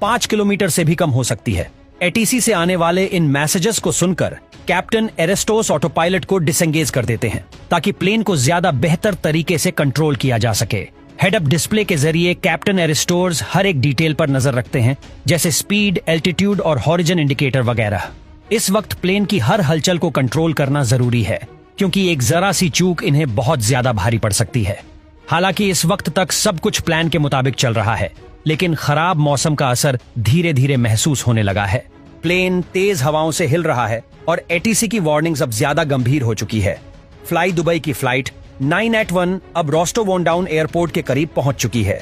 5 kilometre से भी कम हो सकती है। एटीसी से आने वाले इन मैसेजेस को सुनकर कैप्टन एरेस्टोस ऑटो पायलट को डिसएंगेज कर देते हैं ताकि प्लेन को ज्यादा बेहतर तरीके से कंट्रोल किया जा सके। हेड अप डिस्प्ले के जरिए कैप्टन एरेस्टोस हर एक डिटेल पर नजर रखते हैं, जैसे स्पीड, एल्टीट्यूड और हॉरिजन इंडिकेटर वगैरह। इस वक्त प्लेन की हर हलचल को कंट्रोल करना जरूरी है, क्योंकि एक जरा सी चूक इन्हें बहुत ज्यादा भारी पड़ सकती है। हालांकि इस वक्त तक सब कुछ प्लान के मुताबिक चल रहा है, लेकिन खराब मौसम का असर धीरे धीरे महसूस होने लगा है। प्लेन तेज हवाओं से हिल रहा है और एटीसी की वार्निंग्स अब ज्यादा गंभीर हो चुकी है। फ्लाई दुबई की फ्लाइट 981 अब रोस्टोवोन एयरपोर्ट के करीब पहुंच चुकी है।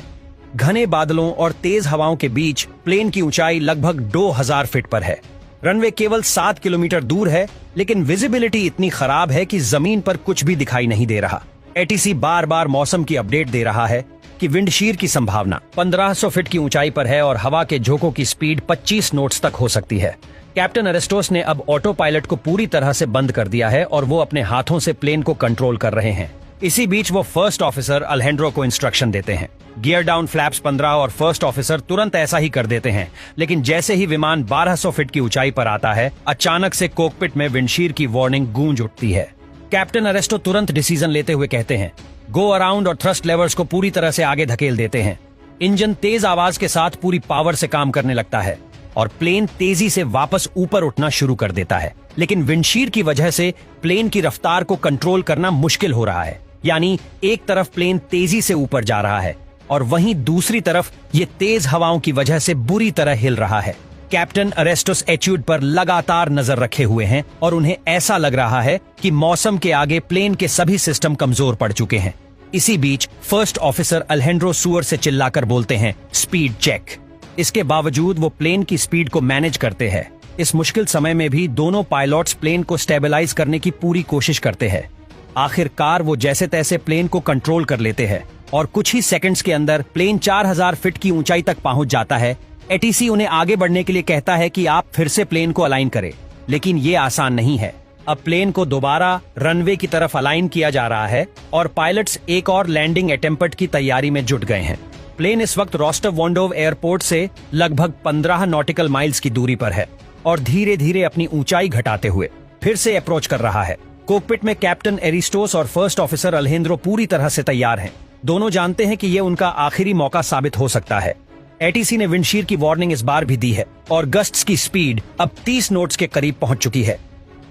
घने बादलों और तेज हवाओं के बीच प्लेन की ऊंचाई लगभग 2000 फीट पर है। रनवे केवल 7 किलोमीटर दूर है, लेकिन विजिबिलिटी इतनी खराब है कि जमीन पर कुछ भी दिखाई नहीं दे रहा। एटीसी बार बार मौसम की अपडेट दे रहा है कि विंडशीर की संभावना 1500 फीट की ऊंचाई पर है और हवा के झोंकों की स्पीड 25 नोट्स तक हो सकती है। कैप्टन एरेस्टोस ने अब ऑटो पायलट को पूरी तरह से बंद कर दिया है और वो अपने हाथों से प्लेन को कंट्रोल कर रहे हैं। इसी बीच वो फर्स्ट ऑफिसर अल्हेंड्रो को इंस्ट्रक्शन देते हैं। गियर डाउन फ्लैप्स 15 और फर्स्ट ऑफिसर तुरंत ऐसा ही कर देते हैं, लेकिन जैसे ही विमान 1200 फीट की ऊंचाई पर आता है, अचानक से कॉकपिट में विंडशीर की वार्निंग गूंज उठती है। कैप्टन एरेस्टो तुरंत डिसीजन लेते हुए कहते हैं, गो अराउंड और थ्रस्ट लेवर्स को पूरी तरह से आगे धकेल देते हैं। इंजन तेज आवाज के साथ पूरी पावर से काम करने लगता है और प्लेन तेजी से वापस ऊपर उठना शुरू कर देता है। लेकिन विंडशीर की वजह से प्लेन की रफ्तार को कंट्रोल करना मुश्किल हो रहा है। यानी एक तरफ प्लेन तेजी से ऊपर जा रहा है और वहीं दूसरी तरफ ये तेज हवाओं की वजह से बुरी तरह हिल रहा है। कैप्टन एरेस्टोस एट्यूड पर लगातार नजर रखे हुए हैं और उन्हें ऐसा लग रहा है कि मौसम के आगे प्लेन के सभी सिस्टम कमजोर पड़ चुके हैं। इसी बीच फर्स्ट ऑफिसर अल्हेंड्रो सुअर से चिल्लाकर बोलते हैं, स्पीड चेक। इसके बावजूद वो प्लेन की स्पीड को मैनेज करते हैं। इस मुश्किल समय में भी दोनों पायलट्स प्लेन को स्टेबलाइज करने की पूरी कोशिश करते हैं। आखिरकार वो जैसे तैसे प्लेन को कंट्रोल कर लेते हैं और कुछ ही सेकंड्स के अंदर प्लेन 4000 फीट की ऊंचाई तक पहुंच जाता है। एटीसी उन्हें आगे बढ़ने के लिए कहता है कि आप फिर से प्लेन को अलाइन करें, लेकिन ये आसान नहीं है। अब प्लेन को दोबारा रनवे की तरफ अलाइन किया जा रहा है और पायलट्स एक और लैंडिंग अटेम्प्ट की तैयारी में जुट गए हैं। प्लेन इस वक्त रोस्टोव एयरपोर्ट से लगभग 15 नॉटिकल माइल्स की दूरी पर है और धीरे धीरे अपनी ऊंचाई घटाते हुए फिर से अप्रोच कर रहा है। कॉकपिट में कैप्टन एरिस्टोस और फर्स्ट ऑफिसर अल्हेंड्रो पूरी तरह से तैयार हैं। दोनों जानते हैं कि ये उनका आखिरी मौका साबित हो सकता है। एटीसी ने विंडशीर की वार्निंग इस बार भी दी है और गस्ट्स की स्पीड अब 30 नोट्स के करीब पहुंच चुकी है।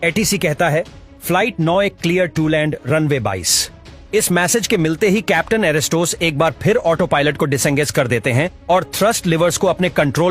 एटीसी कहता है, फ्लाइट 9 एक क्लियर टू लैंड रनवे 22। इस मैसेज के मिलते ही कैप्टन एरेस्टोस एक बार फिर ऑटो पायलट को डिसएंगेज कर देते हैं और थ्रस्ट लिवर्स को अपने कंट्रोल